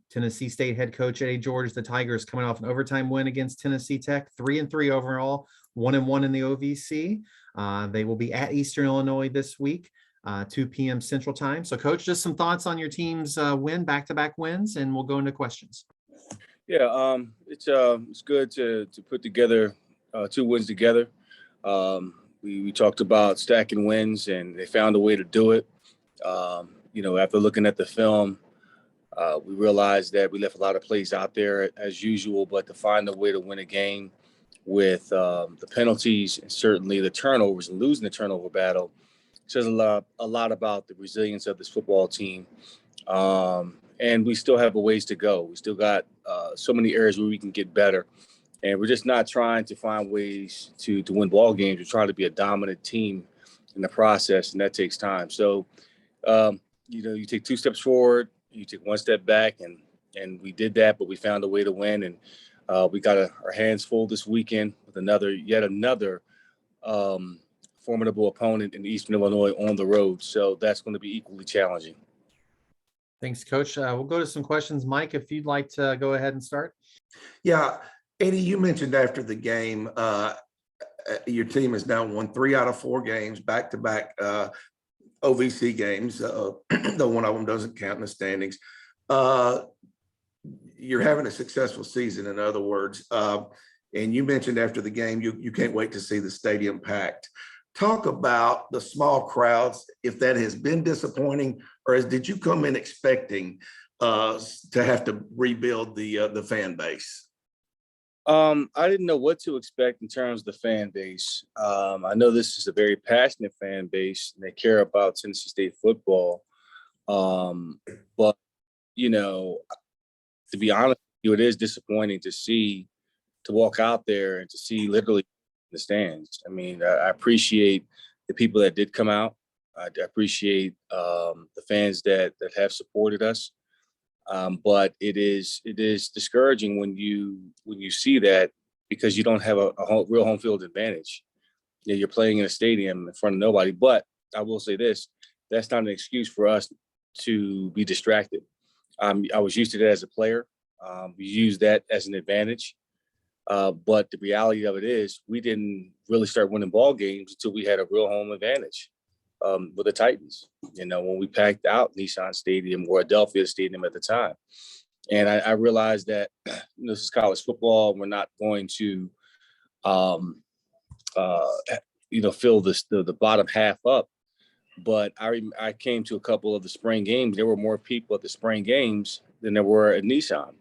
Tennessee State head coach Eddie George. The Tigers coming off an overtime win against Tennessee Tech, 3-3 overall, 1-1 in the OVC. They will be at Eastern Illinois this week, 2 p.m. Central Time. So, Coach, just some thoughts on your team's win, back-to-back wins, and we'll go into questions. Yeah, it's good to put together 2 wins together. We talked about stacking wins, and they found a way to do it. After looking at the film, we realized that we left a lot of plays out there as usual, but to find a way to win a game with the penalties and certainly the turnovers and losing the turnover battle says a lot about the resilience of this football team. And we still have a ways to go. We still got so many areas where we can get better. And we're just not trying to find ways to win ball games. We're trying to be a dominant team in the process, and that takes time. So, you take 2 steps forward, you take 1 step back, and we did that, but we found a way to win. And we got our hands full this weekend with yet another formidable opponent in Eastern Illinois on the road. So that's going to be equally challenging. Thanks, Coach. We'll go to some questions. Mike, if you'd like to go ahead and start. Yeah. Eddie, you mentioned after the game, your team has now won 3 out of 4 games, back-to-back OVC games. Though one of them doesn't count in the standings. You're having a successful season, in other words. And you mentioned after the game, you can't wait to see the stadium packed. Talk about the small crowds, if that has been disappointing, or did you come in expecting to have to rebuild the fan base? I didn't know what to expect in terms of the fan base. I know this is a very passionate fan base, and they care about Tennessee State football. But, to be honest with you, it is disappointing to walk out there and to see literally the stands. I mean, I appreciate the people that did come out. I appreciate the fans that have supported us. But it is discouraging when you see that, because you don't have a real home field advantage. You're playing in a stadium in front of nobody. But I will say this: that's not an excuse for us to be distracted. I was used to that as a player. We used that as an advantage. But the reality of it is, we didn't really start winning ball games until we had a real home advantage with the Titans. When we packed out Nissan Stadium, or Adelphia Stadium at the time. And I realized that this is college football. We're not going to, fill the bottom half up. But I came to a couple of the spring games. There were more people at the spring games than there were at Nissan.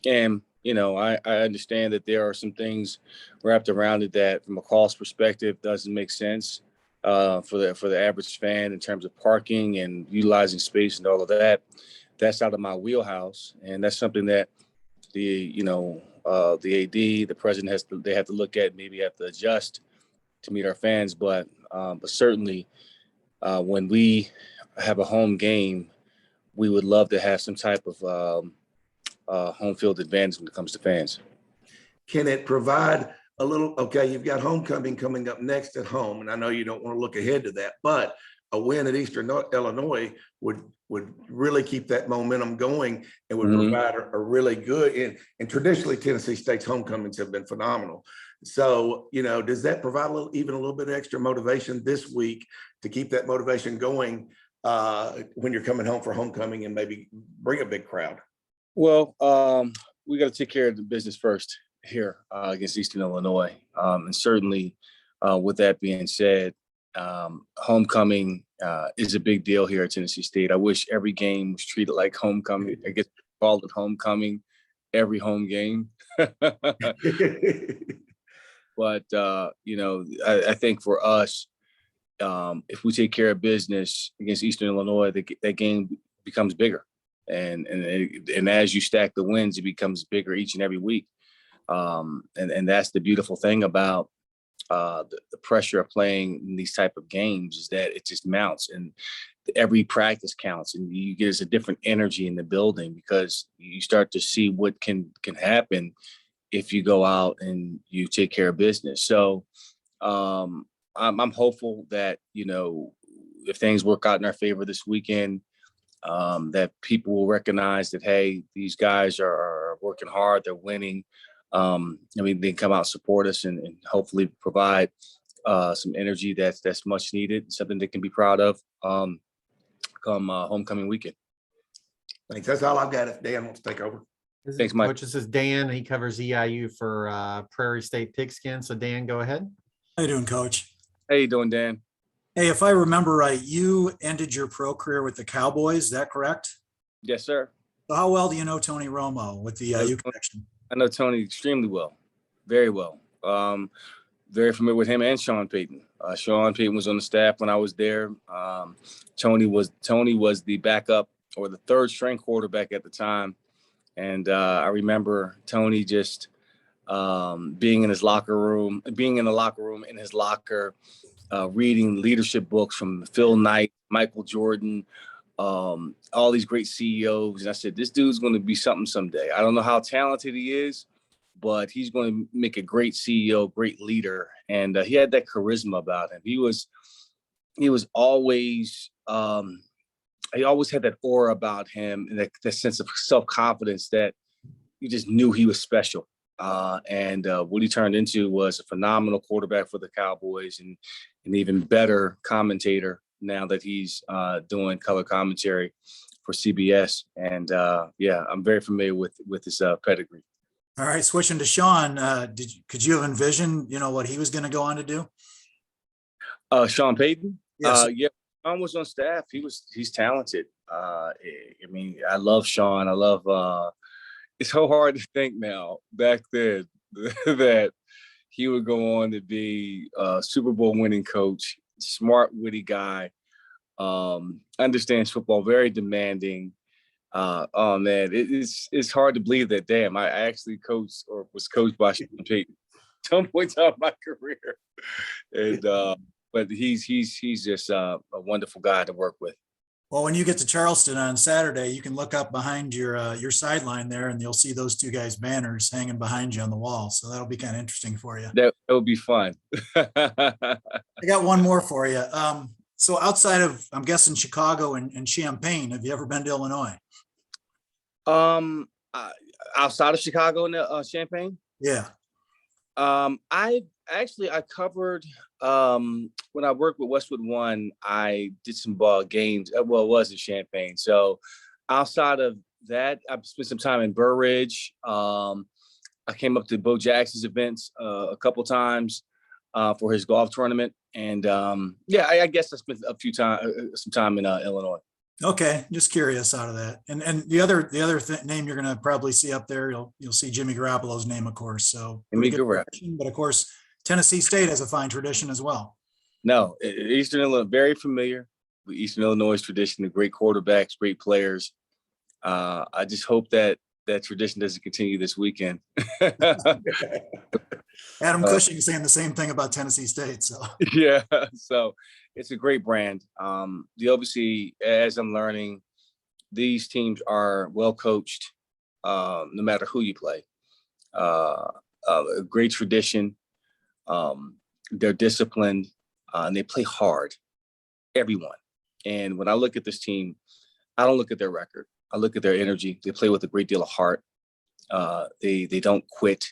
And, I understand that there are some things wrapped around it that, from a cost perspective, doesn't make sense for the average fan in terms of parking and utilizing space and all of that. That's out of my wheelhouse, and that's something that the AD, the president they have to look at, maybe have to adjust to meet our fans. But certainly, when we have a home game, we would love to have some type of home field advantage when it comes to fans. Can it provide a little? Okay, you've got homecoming coming up next at home, and I know you don't want to look ahead to that, but a win at Eastern Illinois would really keep that momentum going, and would provide a really good, and traditionally Tennessee State's homecomings have been phenomenal. So, does that provide even a little bit of extra motivation this week to keep that motivation going when you're coming home for homecoming and maybe bring a big crowd? Well, we got to take care of the business first here against Eastern Illinois. And certainly, with that being said, homecoming is a big deal here at Tennessee State. I wish every game was treated like homecoming. I guess called it homecoming every home game. But, I think for us, if we take care of business against Eastern Illinois, that game becomes bigger. And as you stack the wins, it becomes bigger each and every week. And that's the beautiful thing about the pressure of playing in these type of games, is that it just mounts, and every practice counts, and you get a different energy in the building, because you start to see what can happen if you go out and you take care of business. So I'm hopeful that, if things work out in our favor this weekend, that people will recognize that, hey, these guys are working hard, they're winning. They come out and support us and hopefully provide some energy that's much needed, something they can be proud of come homecoming weekend. Thanks. That's all I've got. If Dan wants to take over. Thanks, Mike. Coach, this is Dan. He covers EIU for Prairie State Pigskin. So Dan, go ahead. How you doing, Coach? How you doing, Dan? Hey, if I remember right, you ended your pro career with the Cowboys. Is that correct? Yes, sir. So how well do you know Tony Romo with the EIU connection? I know Tony extremely well, very well. Very familiar with him and Sean Payton. Sean Payton was on the staff when I was there. Tony was the backup or the third string quarterback at the time. And I remember Tony just being in the locker room, in his locker, reading leadership books from Phil Knight, Michael Jordan, all these great CEOs. And I said, this dude's going to be something someday. I don't know how talented he is, but he's going to make a great CEO, great leader. And he had that charisma about him. He was always, he always had that aura about him and that sense of self-confidence that you just knew he was special. And what he turned into was a phenomenal quarterback for the Cowboys and an even better commentator now that he's doing color commentary for CBS. And I'm very familiar with his pedigree. All right, switching to Sean, could you have envisioned, what he was going to go on to do? Sean Payton? Yes. Yeah, Sean was on staff. He's talented. I love Sean. It's so hard to think now back then that he would go on to be a Super Bowl winning coach, smart, witty guy, understands football, very demanding. Oh man, it's hard to believe that. Damn, I actually coached or was coached by Sean Payton at some point in my career, and but he's just a wonderful guy to work with. Well, when you get to Charleston on Saturday, you can look up behind your sideline there, and you'll see those two guys' banners hanging behind you on the wall. So that'll be kind of interesting for you. That would be fun. I got one more for you. So outside of, I'm guessing, Chicago and Champaign, have you ever been to Illinois? Outside of Chicago and Champaign? Yeah. I covered when I worked with Westwood One, I did some ball games. Well, it was in Champaign. So outside of that, I spent some time in Burr Ridge. I came up to Bo Jackson's events a couple times for his golf tournament. And I guess I spent some time in Illinois. Okay, just curious out of that. And the other name you're going to probably see up there, you'll see Jimmy Garoppolo's name, of course. So Jimmy Garoppolo. But of course, Tennessee State has a fine tradition as well. No, Eastern Illinois, very familiar with Eastern Illinois' tradition of great quarterbacks, great players. I just hope that tradition doesn't continue this weekend. Adam Cushing is saying the same thing about Tennessee State. So yeah, so it's a great brand. The OVC, as I'm learning, these teams are well coached, no matter who you play. A great tradition. They're disciplined, and they play hard. Everyone. And when I look at this team, I don't look at their record. I look at their energy. They play with a great deal of heart. They don't quit.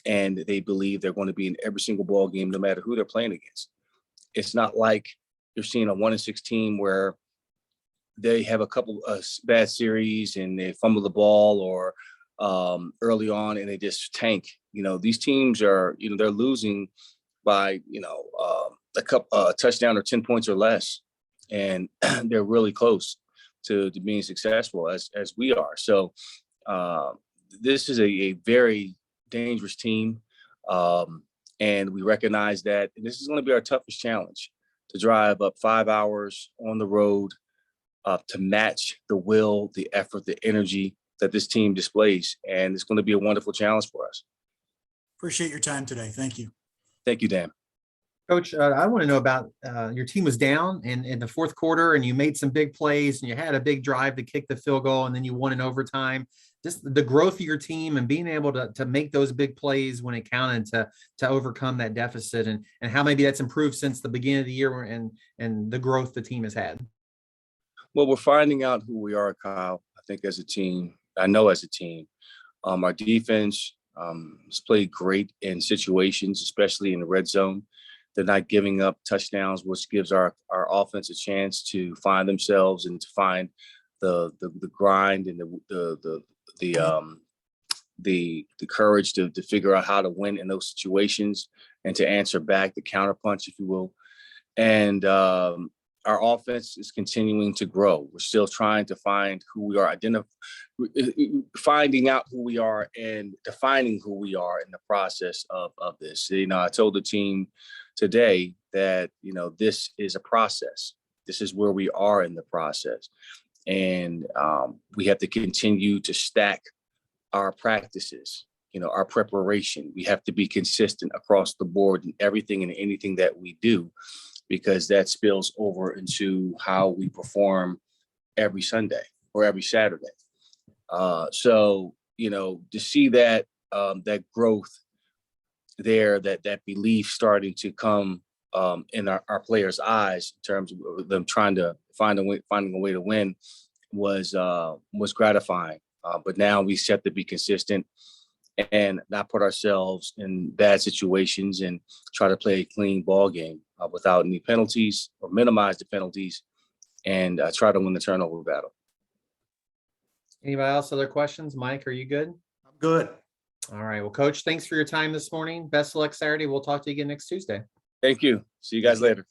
And they believe they're going to be in every single ball game, no matter who they're playing against. It's not like you're seeing a 1-6 team where they have a couple of bad series and they fumble the ball or early on and they just tank. These teams are, they're losing by, a touchdown or 10 points or less. And they're really close to being successful as we are. So this is a very dangerous team. And we recognize that this is going to be our toughest challenge, to drive up 5 hours on the road to match the will, the effort, the energy that this team displays. And it's going to be a wonderful challenge for us. Appreciate your time today. Thank you. Thank you, Dan. Coach, I want to know about your team was down in the fourth quarter and you made some big plays and you had a big drive to kick the field goal and then you won in overtime. Just the growth of your team and being able to make those big plays when it counted to overcome that deficit and how maybe that's improved since the beginning of the year and the growth the team has had. Well, we're finding out who we are, Kyle. I think as a team, I know as a team, our defense has played great in situations, especially in the red zone. They're not giving up touchdowns, which gives our offense a chance to find themselves and to find the grind and the courage to figure out how to win in those situations and to answer back, the counterpunch, if you will. And our offense is continuing to grow. We're still trying to find who we are, finding out who we are and defining who we are in the process of this. You know, I told the team today that, you know, this is a process. This is where we are in the process. And we have to continue to stack our practices, you know, our preparation. We have to be consistent across the board in everything and anything that we do, because that spills over into how we perform every Sunday or every Saturday. So, you know, to see that that growth there, that belief starting to come in our players' eyes in terms of them trying to finding a way to win was gratifying. But now we just have to be consistent and not put ourselves in bad situations and try to play a clean ball game without any penalties or minimize the penalties and try to win the turnover battle. Anybody else? Other questions? Mike, are you good? I'm good. All right. Well, Coach, thanks for your time this morning. Best of luck Saturday. We'll talk to you again next Tuesday. Thank you. See you guys later.